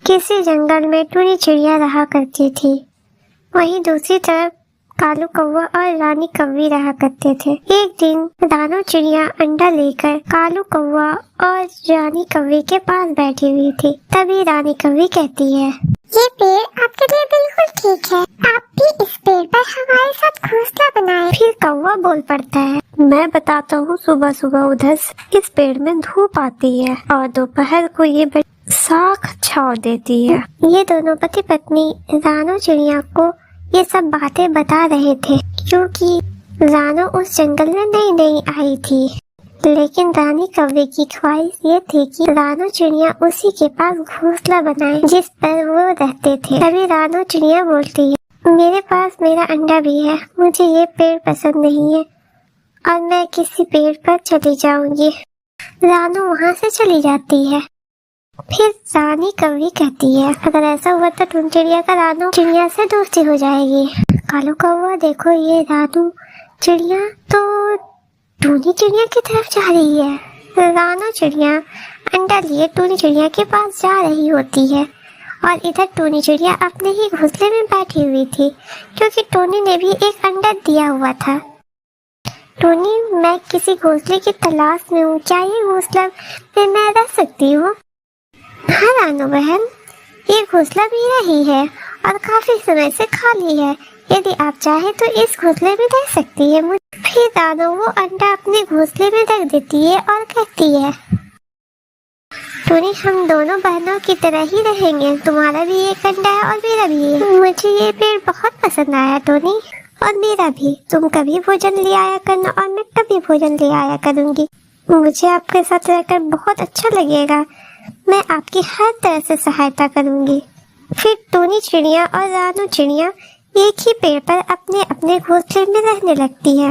किसी जंगल में टूनी चिड़िया रहा करती थी। वहीं दूसरी तरफ कालू कौवा और रानी कौवी रहा करते थे। एक दिन रानू चिड़िया अंडा लेकर कालू कौवा और रानी कौवी के पास बैठी हुई थी। तभी रानी कौवी कहती है, ये पेड़ आपके लिए बिल्कुल ठीक है, आप भी इस पेड़ पर हमारे साथ घोंसला बनाएं। फिर कौवा बोल पड़ता है, मैं बताता हूँ, सुबह सुबह उधर इस पेड़ में धूप आती है और दोपहर को ये साख छाव देती है। ये दोनों पति पत्नी रानू चिड़िया को ये सब बातें बता रहे थे, क्योंकि रानू उस जंगल में नई नई आई थी। लेकिन रानी कौवे की ख्वाहिश ये थी कि रानू चिड़िया उसी के पास घोंसला बनाए जिस पर वो रहते थे। तभी रानू चिड़िया बोलती है, मेरे पास मेरा अंडा भी है, मुझे ये पेड़ पसंद नहीं है और मैं किसी पेड़ पर चली जाऊंगी। रानू वहाँ से चली जाती है। फिर रानी कौवी कहती है, अगर ऐसा हुआ तो टूनी चिड़िया का रानू चिड़िया से दोस्ती हो जाएगी। कालू कौवा, देखो ये रानू चिड़िया तो टूनी चिड़िया की तरफ जा रही है। रानू चिड़िया अंडा लिए टूनी चिड़िया के पास जा रही होती है और इधर टूनी चिड़िया अपने ही घोंसले में बैठी हुई थी, क्योंकि टूनी ने भी एक अंडा दिया हुआ था। टूनी, मैं किसी घोंसले की तलाश में हूँ, क्या ये घोंसला में मैं रह सकती हूँ? हाँ रानू बहन, ये घोंसला मेरा ही है और काफी समय से खाली है। यदि आप चाहे तो इस घोंसले में रह सकती है। फिर रानू वो अंडा अपने घोंसले में रख देती है और कहती है, टूनी, हम दोनों बहनों की तरह ही रहेंगे, तुम्हारा भी एक अंडा है और मेरा भी है। मुझे ये पेड़ बहुत पसंद आया टूनी, और मेरा भी। तुम कभी भोजन ले आया करना और मैं कभी भोजन ले आया करूंगी। मुझे आपके साथ रहकर बहुत अच्छा लगेगा, मैं आपकी हर तरह से सहायता करूंगी। फिर टूनी चिड़िया और रानू चिड़िया एक ही पेड़ पर अपने अपने घोंसले में रहने लगती है।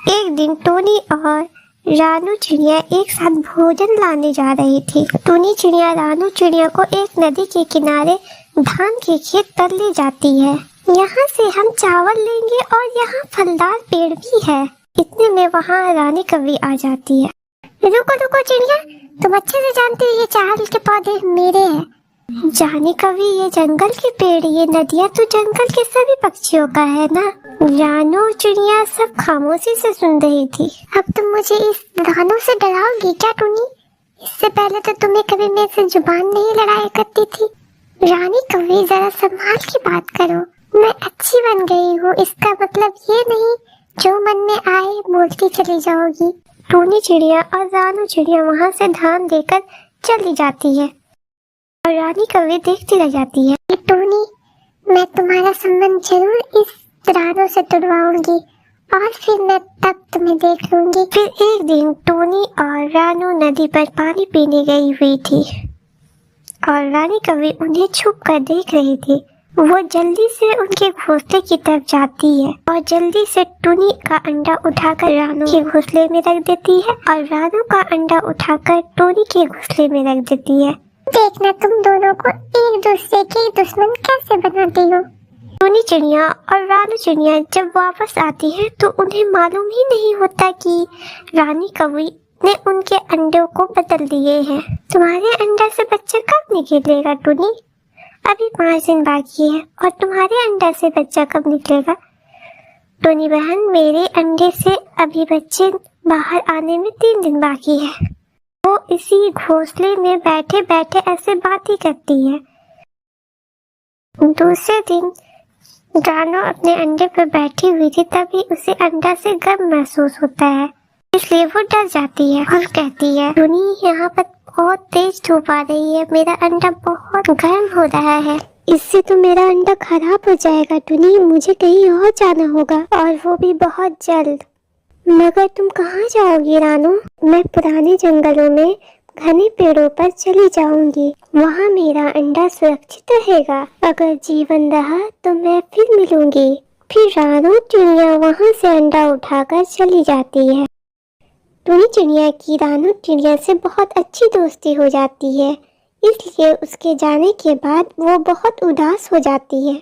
एक दिन टूनी और रानू चिड़िया एक साथ भोजन लाने जा रही थी। टूनी चिड़िया रानू चिड़िया को एक नदी के किनारे धान के खेत पर ले जाती है। यहाँ से हम चावल लेंगे और यहाँ फलदार पेड़ भी है। इतने में वहाँ रानी कौवी आ जाती है। रुको रुको चिड़िया, तुम अच्छे से जानती हो ये चावल के पौधे मेरे हैं। रानी कौवी, ये जंगल के पेड़, ये नदियाँ तो जंगल के सभी पक्षियों का है ना। रानू चिड़िया सब खामोशी से सुन रही थी। अब तुम मुझे इस रानू से डराओगी क्या टूनी? इससे पहले तो तुम्हें कभी मेरे से जुबान नहीं लड़ाया करती थी। रानी कौवी, जरा संभाल की बात करो। मैं अच्छी बन गई हूँ, इसका मतलब ये नहीं जो मन में आए बोलती चली जाओगी। टूनी चिड़िया और रानू चिड़िया वहाँ से धान देकर चली जाती है और रानी कौवी देखती रह जाती है। टूनी, मैं तुम्हारा संबंध जरूर इस रानू से तुड़वाऊंगी और फिर मैं तब तुम्हें देख लूंगी। फिर एक दिन टूनी और रानू नदी पर पानी पीने गई हुई थी और रानी कौवी उन्हें छुप कर देख रही थी। वो जल्दी से उनके घोंसले की तरफ जाती है और जल्दी से टूनी का अंडा उठाकर रानू के घोंसले में रख देती है और रानू का अंडा उठाकर टूनी के घोंसले में रख देती है। देखना तुम दोनों को एक दूसरे के दुश्मन कैसे बनाती हो। टूनी चिड़िया और रानू चिड़िया जब वापस आती है तो उन्हें मालूम ही नहीं होता कि रानी कौवी ने उनके अंडों को बदल दिए हैं। तुम्हारे अंडा से बच्चा कब निकलेगा टूनी? अभी 5 दिन बाकी है। और तुम्हारे अंडा से बच्चा कब निकलेगा? टूनी बहन, मेरे अंडे से अभी बच्चे बाहर आने में 3 दिन बाकी है। वो इसी घोंसले में बैठे बैठे ऐसे बातें करती है। दूसरे दिन रानू अपने अंडे पर बैठी हुई थी, तभी उसे अंडा से गर्म महसूस होता है, इसलिए वो डर जाती है और कहती है, टूनी, यहाँ पर बहुत तेज धूप आ रही है, मेरा अंडा बहुत गर्म हो रहा है, इससे तो मेरा अंडा खराब हो जाएगा। टूनी, मुझे कहीं और जाना होगा और वो भी बहुत जल्द। मगर तुम कहाँ जाओगी रानू? मैं पुराने जंगलों में घने पेड़ों पर चली जाऊंगी, वहाँ मेरा अंडा सुरक्षित रहेगा। अगर जीवन रहा तो मैं फिर मिलूंगी। फिर रानू चिड़िया वहाँ से अंडा उठाकर चली जाती है। टूनी चिड़िया की रानू चिड़िया से बहुत अच्छी दोस्ती हो जाती है, इसलिए उसके जाने के बाद वो बहुत उदास हो जाती है,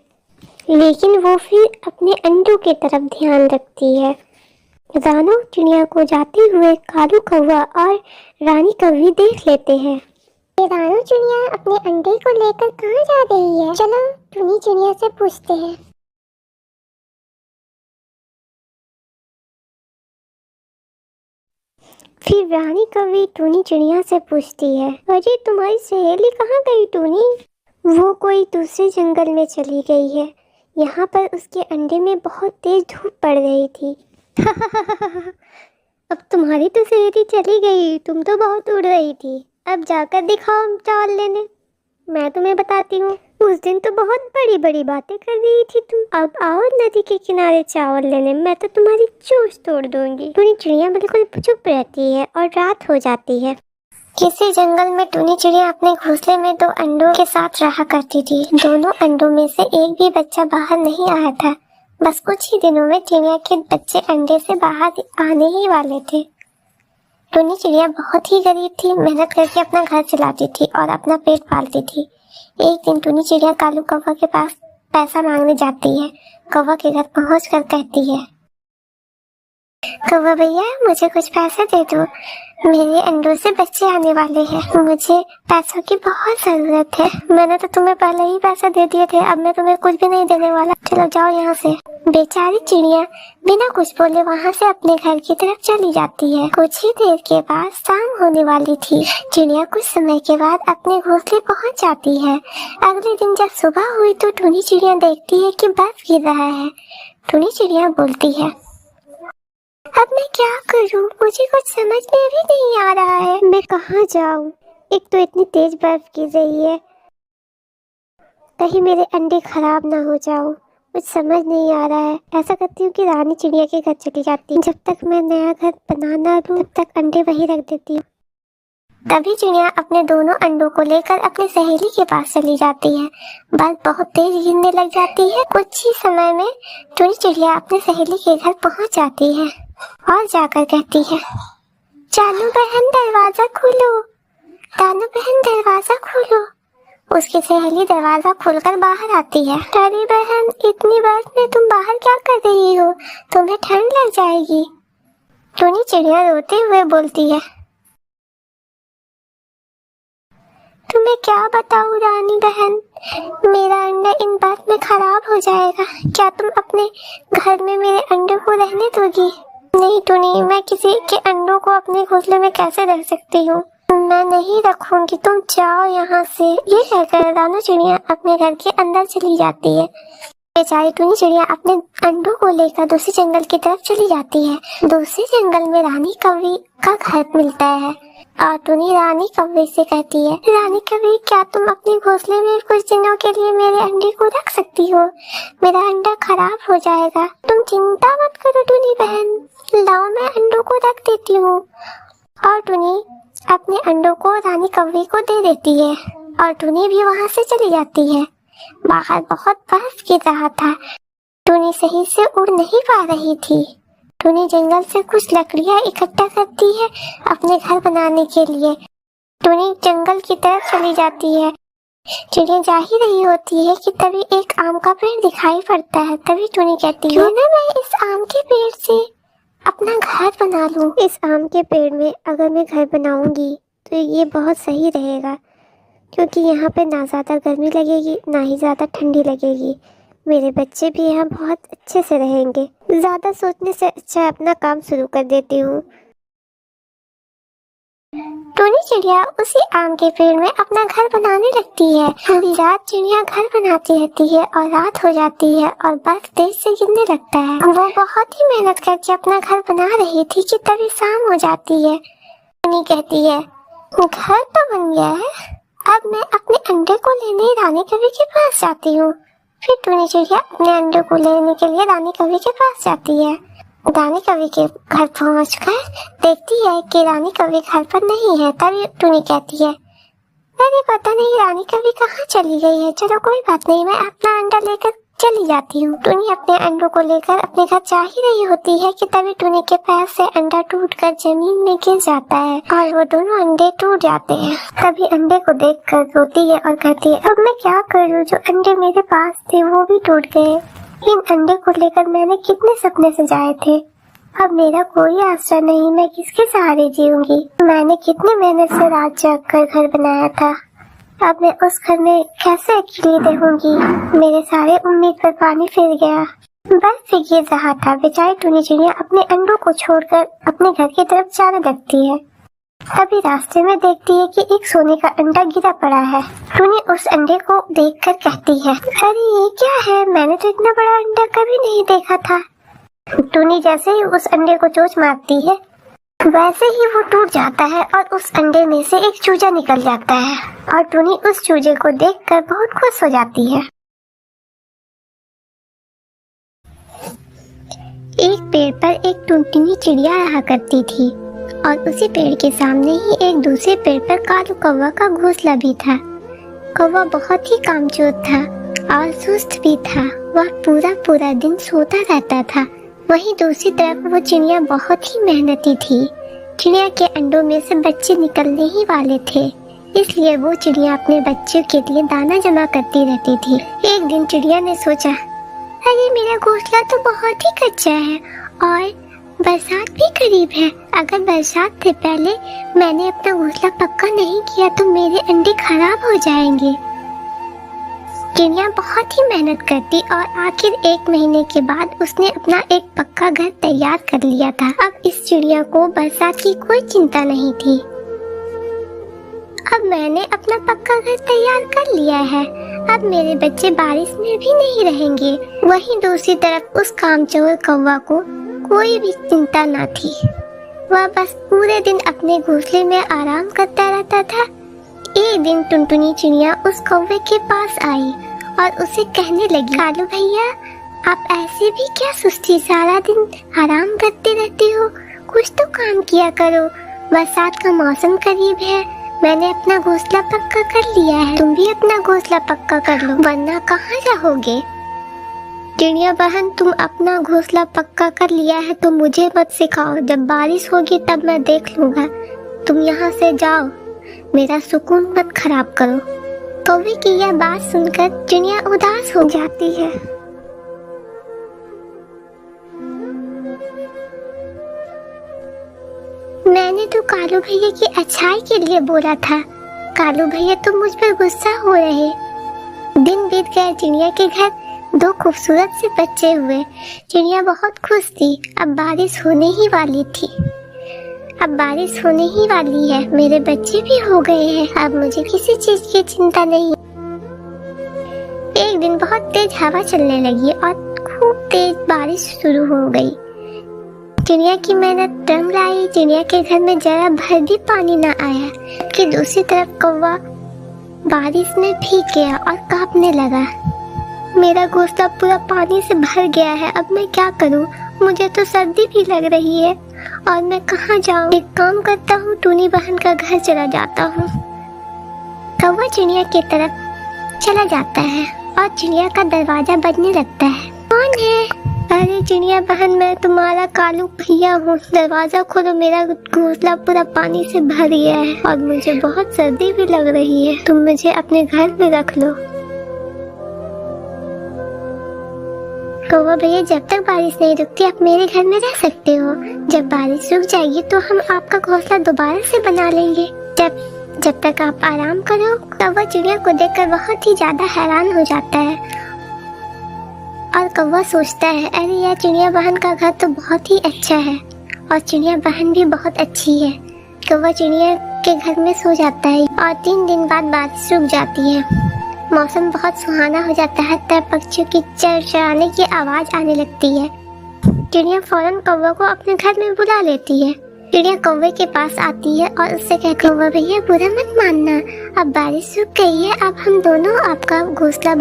लेकिन वो फिर अपने अंडों की तरफ ध्यान रखती है। रानू चिड़िया को जाते हुए कालू कौवा और रानी कौवी देख लेते हैं। रानू चिड़िया अपने अंडे को लेकर कहाँ जा रही है? चलो टुनी चिड़िया से पूछते हैं। फिर रानी कौवी टूनी चिड़िया से पूछती है, अरे तुम्हारी सहेली कहाँ गई टूनी? वो कोई दूसरे जंगल में चली गई है। यहाँ पर उसके अंडे में बहुत तेज धूप पड़ रही थी। अब तुम्हारी तो सहेली चली गई, तुम तो बहुत उड़ रही थी। अब जाकर दिखाओ चावल लेने, मैं तुम्हें बताती हूँ। उस दिन तो बहुत बड़ी बड़ी बातें कर रही थी तुम। अब आओ नदी के किनारे चावल लेने, मैं तो तुम्हारी चोंच तोड़ दूंगी। टूनी चिड़िया बिल्कुल चुप रहती है और रात हो जाती है। किसी जंगल में टुनी चिड़िया अपने घोंसले में 2 अंडों के साथ रहा करती थी। दोनों अंडों में से एक भी बच्चा बाहर नहीं आया था। बस कुछ ही दिनों में चिड़िया के बच्चे अंडे से बाहर आने ही वाले थे। टुनी चिड़िया बहुत ही गरीब थी, मेहनत करके अपना घर चलाती थी और अपना पेट पालती थी। एक दिन टुनी चिड़िया कालू कौवा के पास पैसा मांगने जाती है। कौवा के घर पहुंचकर कहती है, कौवा भैया मुझे कुछ पैसे दे दो, मेरे अंडों से बच्चे आने वाले हैं, मुझे पैसों की बहुत जरूरत है। मैंने तो तुम्हें पहले ही पैसे दे दिए थे, अब मैं तुम्हें कुछ भी नहीं देने वाला, चलो जाओ यहाँ से। बेचारी चिड़िया बिना कुछ बोले वहाँ से अपने घर की तरफ चली जाती है। कुछ ही देर के बाद शाम होने वाली थी। चिड़िया कुछ समय के बाद अपने घोंसले पहुँच जाती है। अगले दिन जब सुबह हुई तो टुनी चिड़िया देखती है कि बर्फ गिर रहा है। टुनी चिड़िया बोलती है, अब मैं क्या करूं? मुझे कुछ समझ में भी नहीं आ रहा है। मैं कहाँ जाऊँ? एक तो इतनी तेज बर्फ गिर रही है, कहीं मेरे अंडे खराब ना हो जाओ, कुछ समझ नहीं आ रहा है। ऐसा करती हूँ कि रानी चिड़िया के घर चली जाती हूँ। जब तक मैं नया घर बनाना लूँ तब तक अंडे वहीं रख देती हूँ। तभी चिड़िया अपने दोनों अंडों को लेकर अपनी सहेली के पास चली जाती है। बर्फ बहुत तेज गिरने लग जाती है। कुछ ही समय में टुनी चिड़िया अपनी सहेली के घर पहुँच जाती है और जाकर कहती है, चानू बहन दरवाजा खोलो, तानू बहन दरवाजा खोलो। उसकी सहेली दरवाजा खोलकर बाहर आती है। अरे बहन, इतनी बर्फ में तुम बाहर क्या कर रही हो? तुम्हें ठंड लग जाएगी। टुनी चिड़िया रोते हुए बोलती है, तुम्हें क्या बताऊं रानी बहन, मेरा अंडा इन बर्फ में खराब हो जाएगा। क्या तुम अपने घर में मेरे अंडों को रहने दोगी? नहीं टुनी, मैं किसी के अंडों को अपने घोंसले में कैसे रख सकती हूँ? मैं नहीं रखूंगी, तुम जाओ यहाँ से। ये कहकर रानू चिड़िया अपने घर के अंदर चली जाती है। बेचारी टुनी चिड़िया अपने अंडों को लेकर दूसरे जंगल की तरफ चली जाती है। दूसरे जंगल में रानी कौवी का घर मिलता है और टुनी रानी कौवी से कहती है, रानी कौवी, क्या तुम अपने घोंसले में कुछ दिनों के लिए मेरे अंडे को रख सकती हो? मेरा अंडा खराब हो जाएगा। तुम चिंता मत करो टुनी बहन, लाओ मैं अंडों को रख देती हूँ। और टुनी अपने अंडों को रानी कौवी को दे देती है और टुनी भी वहाँ से चली जाती है। बाहर बहुत बर्फ गिर रहा था। टुनी सही से उड़ नहीं पा रही थी। टुनी जंगल से कुछ लकड़ियाँ इकट्ठा करती है अपने घर बनाने के लिए। टुनी जंगल की तरफ चली जाती है। चिड़िया जा ही रही होती है कि तभी एक आम का पेड़ दिखाई पड़ता है। तभी टुनी कहती है, ना मैं इस आम के पेड़ से अपना घर बना लूं। इस आम के पेड़ में अगर मैं घर बनाऊंगी तो ये बहुत सही रहेगा, क्योंकि यहाँ पे ना ज़्यादा गर्मी लगेगी ना ही ज़्यादा ठंडी लगेगी। मेरे बच्चे भी यहाँ बहुत अच्छे से रहेंगे। ज़्यादा सोचने से अच्छा अपना काम शुरू कर देती हूँ। टुनी चिड़िया उसी आम के पेड़ में अपना घर बनाने लगती है। पूरी रात चिड़िया घर बनाती रहती है और रात हो जाती है और बर्फ तेज से गिरने लगता है। वो बहुत ही मेहनत करके अपना घर बना रही थी कि तभी शाम हो जाती है। टुनी कहती है, घर तो बन गया है, अब मैं अपने अंडे को लेने रानी कौवी के पास जाती हूँ। फिर टुनी चिड़िया अपने अंडे को लेने के लिए रानी कौवी के पास जाती है। रानी कौवी के घर पहुंचकर देखती है कि रानी कौवी घर पर नहीं है। तभी टुनी कहती है, अरे पता नहीं रानी कौवी कहाँ चली गई है। चलो कोई बात नहीं, मैं अपना अंडा लेकर चली जाती हूँ। टुनी अपने अंडों को लेकर अपने घर जा ही रही होती है कि तभी टुनी के पैर से अंडा टूटकर जमीन में गिर जाता है और वो दोनों अंडे टूट जाते हैं। तभी अंडे को देखकर रोती है और कहती है, अब मैं क्या करूँ, जो अंडे मेरे पास थे वो भी टूट गए। इन अंडे को लेकर मैंने कितने सपने सजाए थे, अब मेरा कोई आसरा नहीं, मैं किसके सहारे जीऊंगी। मैंने कितने मेहनत से रात जाग कर घर बनाया था, अब मैं उस घर में कैसे अकेली रहूंगी। मेरे सारे उम्मीद पर पानी फिर गया। बस गिर रहा था, बेचारी टूनी चिड़िया अपने अंडों को छोड़कर अपने घर की तरफ जाने लगती है। तभी रास्ते में देखती है कि एक सोने का अंडा गिरा पड़ा है। टूनी उस अंडे को देखकर कहती है, अरे ये क्या है, मैंने तो इतना बड़ा अंडा कभी नहीं देखा था। टूनी जैसे ही उस अंडे को चोंच मारती है, वैसे ही वो टूट जाता है और उस अंडे में से एक चूजा निकल जाता है और टूनी उस चूजे को देखकर बहुत खुश हो जाती है। एक पेड़ पर एक टुनटुनी चिड़िया रहा करती थी और उसी पेड़ के सामने ही एक दूसरे पेड़ पर कालू कौवा का घोंसला भी था। कौवा बहुत ही कामचोर था और सुस्त भी था। वह पूरा पूरा दिन सोता रहता था। वहीं दूसरी तरफ वो चिड़िया बहुत ही मेहनती थी। चिड़िया के अंडों में से बच्चे निकलने ही वाले थे, इसलिए वो चिड़िया अपने बच्चों के लिए दाना जमा करती रहती थी। एक दिन चिड़िया ने सोचा, अरे मेरा घोंसला तो बहुत ही कच्चा है और बरसात भी करीब है। अगर बरसात से पहले मैंने अपना घोंसला पक्का नहीं किया तो मेरे अंडे खराब हो जाएंगे। चिड़िया बहुत ही मेहनत करती और आखिर 1 महीने के बाद उसने अपना एक पक्का घर तैयार कर लिया था। अब इस चिड़िया को बरसात की कोई चिंता नहीं थी। अब मैंने अपना पक्का घर तैयार कर लिया है, अब मेरे बच्चे बारिश में भी नहीं रहेंगे। वहीं दूसरी तरफ उस कामचोर कौवा को कोई भी चिंता न थी। वह बस पूरे दिन अपने घोंसले में आराम करता रहता था। एक दिन टुनटुनी चिड़िया उस कौवे के पास आई और उसे कहने लगी, कालू भैया, आप ऐसे भी क्या सुस्ती सारा दिन आराम करते रहते हो, कुछ तो काम किया करो। बरसात का मौसम करीब है, मैंने अपना घोंसला पक्का कर लिया है, तुम भी अपना घोंसला पक्का कर लो, वरना कहाँ रहोगे। चिड़िया बहन, तुम अपना घोंसला पक्का कर लिया है तो मुझे मत सिखाओ, जब बारिश होगी तब मैं देख लूंगा। तुम यहाँ से जाओ, मेरा सुकून मत खराब करो। कौवे की यह बात सुनकर चिड़िया उदास हो जाती है। मैंने तो कालू भैया की अच्छाई के लिए बोला था, कालू भैया तो मुझ पर गुस्सा हो रहे। दिन बीत गए, चिड़िया के घर 2 खूबसूरत से बच्चे हुए। चिड़िया बहुत खुश थी। अब बारिश होने ही वाली थी। अब बारिश होने ही वाली है, मेरे बच्चे भी हो गए हैं, अब मुझे किसी चीज की चिंता नहीं। एक दिन बहुत तेज हवा चलने लगी और खूब तेज बारिश शुरू हो गई। चिड़िया की मेहनत रंग लाई। चिड़िया के घर में जरा भर भी पानी न आया कि दूसरी तरफ कौवा बारिश में भीग गया और कांपने लगा। मेरा घोंसला पूरा पानी से भर गया है, अब मैं क्या करूं? मुझे तो सर्दी भी लग रही है और मैं कहाँ जाऊं? एक काम करता हूँ, टूनी बहन का घर चला जाता हूँ। कौवा चिड़िया की तरफ चला जाता है और चिड़िया का दरवाजा बजने लगता है। कौन है? अरे चिड़िया बहन, मैं तुम्हारा कालू भैया हूँ, दरवाजा खोलो, मेरा घोंसला पूरा पानी से भर गया है और मुझे बहुत सर्दी भी लग रही है, तुम मुझे अपने घर में रख लो। कौवा भैया, जब तक बारिश नहीं रुकती आप मेरे घर में रह सकते हो, जब बारिश रुक जाएगी तो हम आपका घोंसला दोबारा से बना लेंगे। जब तक आप आराम करो। कौवा चिड़िया को देखकर बहुत ही ज्यादा हैरान हो जाता है और कौवा सोचता है, अरे यार, चिड़िया बहन का घर तो बहुत ही अच्छा है और चिड़िया बहन भी बहुत अच्छी है। कौवा चिड़िया के घर में सो जाता है और 3 दिन बाद बारिश रुक जाती है। मौसम बहुत सुहाना हो जाता है, तब पक्षियों की चरचराने की आवाज आने लगती है। चिड़िया फौरन कौवा को अपने घर में बुला लेती है। चिड़िया कौवे के पास आती है और उससे कहती है, कौवा भैया, बुरा मत मानना, अब बारिश रुक गई है, अब हम दोनों आपका घोंसला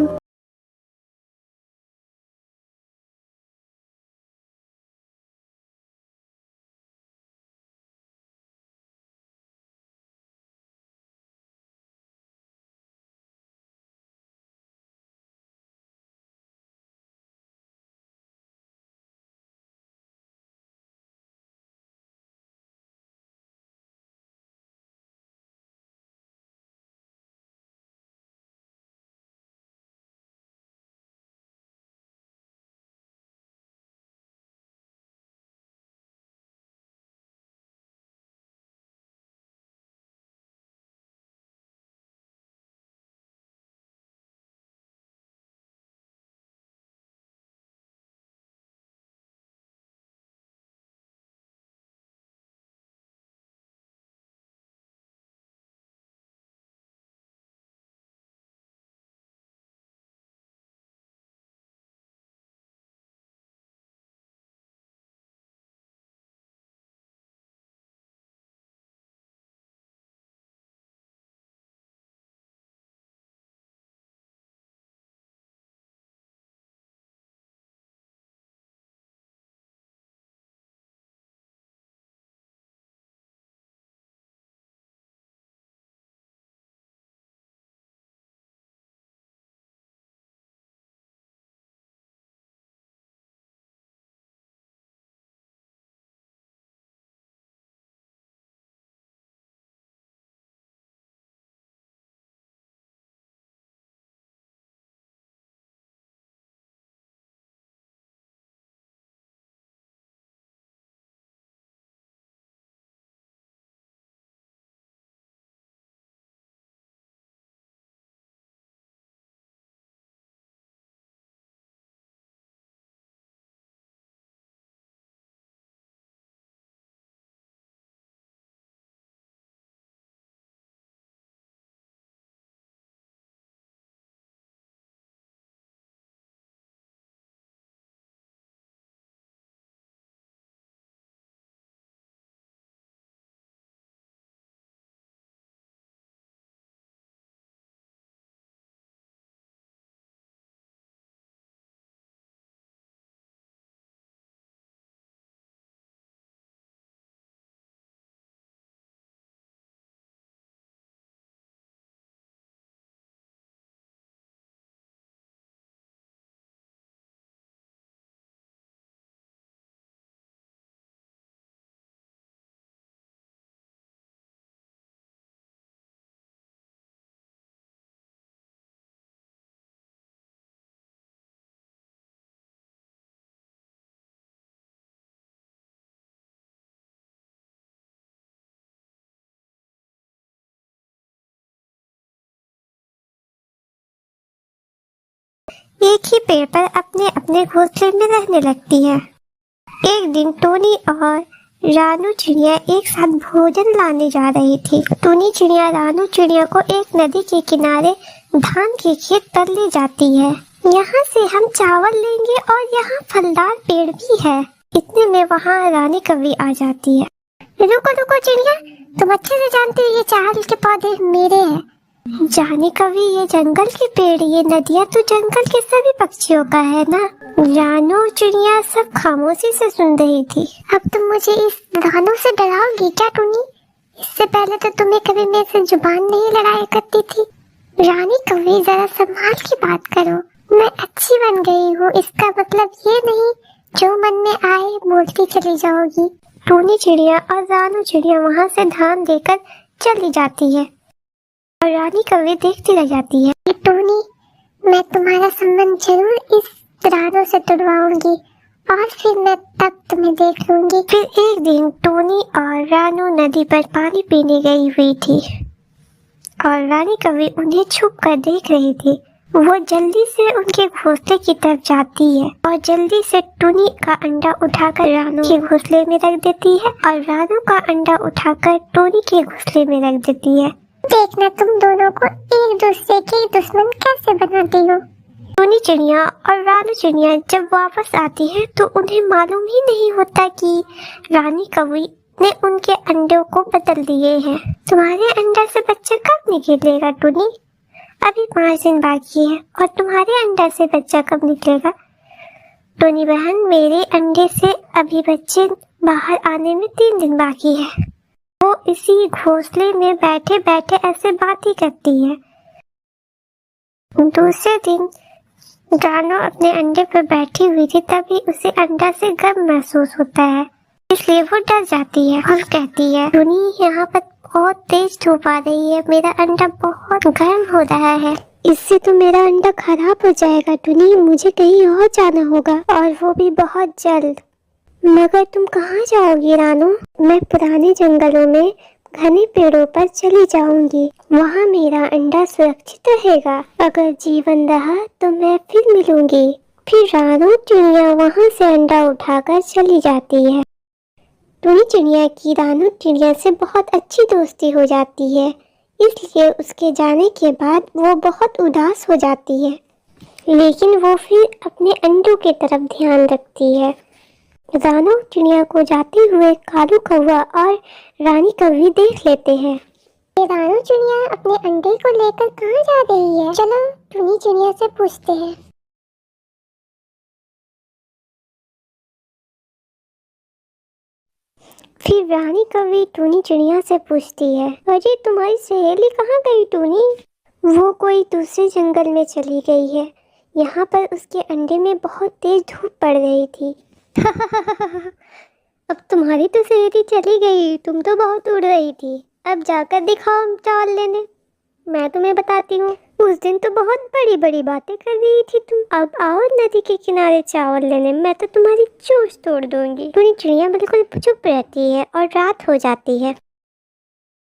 एक ही पेड़ पर अपने अपने घोंसले में रहने लगती है। एक दिन टोनी और रानू चिड़िया एक साथ भोजन लाने जा रही थी। टोनी चिड़िया रानू चिड़िया को एक नदी के किनारे धान के खेत पर ले जाती है। यहाँ से हम चावल लेंगे और यहाँ फलदार पेड़ भी है। इतने में वहाँ रानी कौवी आ जाती है। रुको रुको चिड़िया, तुम अच्छे से जानती हो ये चावल के पौधे मेरे हैं। रानी कौवी, ये जंगल के पेड़, ये नदियाँ तो जंगल के सभी पक्षियों का है ना। रानू चिड़िया सब खामोशी से सुन रही थी। अब तुम मुझे इस दानों से डराओगी क्या टूनी? इससे पहले तो तुम्हें कभी मेरे से जुबान नहीं लड़ाया करती थी। रानी कौवी, जरा संभाल की बात करो। मैं अच्छी बन गई हूँ, इसका मतलब ये नहीं जो मन में आए बोलती चली जाओगी। टोनी चिड़िया और रानू चिड़िया वहाँ से धान देकर चली जाती है और रानी कौवी देखती रह जाती है। टोनी, मैं तुम्हारा संबंध जरूर इस रानों से तुड़वाऊंगी और फिर मैं तब तुम्हें देख लूंगी। फिर एक दिन टोनी और रानू नदी पर पानी पीने गई हुई थी और रानी कौवी उन्हें छुप कर देख रही थी। वो जल्दी से उनके घोंसले की तरफ जाती है और जल्दी से टोनी का अंडा उठाकर रानू के घोंसले में रख देती है और रानू का अंडा उठाकर टोनी के घोंसले में रख देती है। देखना तुम दोनों को एक दूसरे के दुश्मन कैसे बनाती हो। टोनी चिड़िया और रानू चिड़िया जब वापस आती है तो उन्हें मालूम ही नहीं होता कि रानी कौवी ने उनके अंडों को बदल दिए हैं। तुम्हारे अंडा से बच्चा कब निकलेगा टोनी? अभी 5 दिन बाकी है। और तुम्हारे अंडा से बच्चा कब निकलेगा? टोनी बहन, मेरे अंडे से अभी बच्चे बाहर आने में 3 दिन बाकी है। वो इसी घोंसले में बैठे बैठे ऐसे बातें करती है। दूसरे दिन रानू अपने अंडे पर बैठी हुई थी, तभी उसे अंडा से गर्म महसूस होता है, इसलिए वो डर जाती है और कहती है, टोनी, यहाँ पर बहुत तेज धूप आ रही है, मेरा अंडा बहुत गर्म हो रहा है, इससे तो मेरा अंडा खराब हो जाएगा। टोनी, मुझे कहीं और जाना होगा और वो भी बहुत जल्द। मगर तुम कहाँ जाओगी रानू? मैं पुराने जंगलों में घने पेड़ों पर चली जाऊंगी, वहाँ मेरा अंडा सुरक्षित रहेगा। अगर जीवन रहा तो मैं फिर मिलूंगी। फिर रानू चिड़िया वहाँ से अंडा उठाकर चली जाती है। टोनी चिड़िया की रानू चिड़िया से बहुत अच्छी दोस्ती हो जाती है, इसलिए उसके जाने के बाद वो बहुत उदास हो जाती है, लेकिन वो फिर अपने अंडों की तरफ ध्यान रखती है। रानू चिड़िया को जाते हुए कालू कौवा और रानी कौवी देख लेते हैं। ये रानू चिड़िया अपने अंडे को लेकर कहाँ जा रही है? चलो टोनी चिड़िया से पूछते हैं। फिर रानी कौवी टोनी चिड़िया से पूछती है, अरे तुम्हारी सहेली कहाँ गई टोनी? वो कोई दूसरे जंगल में चली गई है, यहाँ पर उसके अंडे में बहुत तेज धूप पड़ रही थी। अब तुम्हारी तो सहेली चली गई, तुम तो बहुत उड़ रही थी, अब जाकर दिखाओ चावल लेने, मैं तुम्हें बताती हूँ। उस दिन तो बहुत बड़ी बड़ी बातें कर रही थी तुम, अब आओ नदी के किनारे चावल लेने, मैं तो तुम्हारी चोंच तोड़ दूंगी। टोनी चिड़िया बिल्कुल चुप रहती है और रात हो जाती है।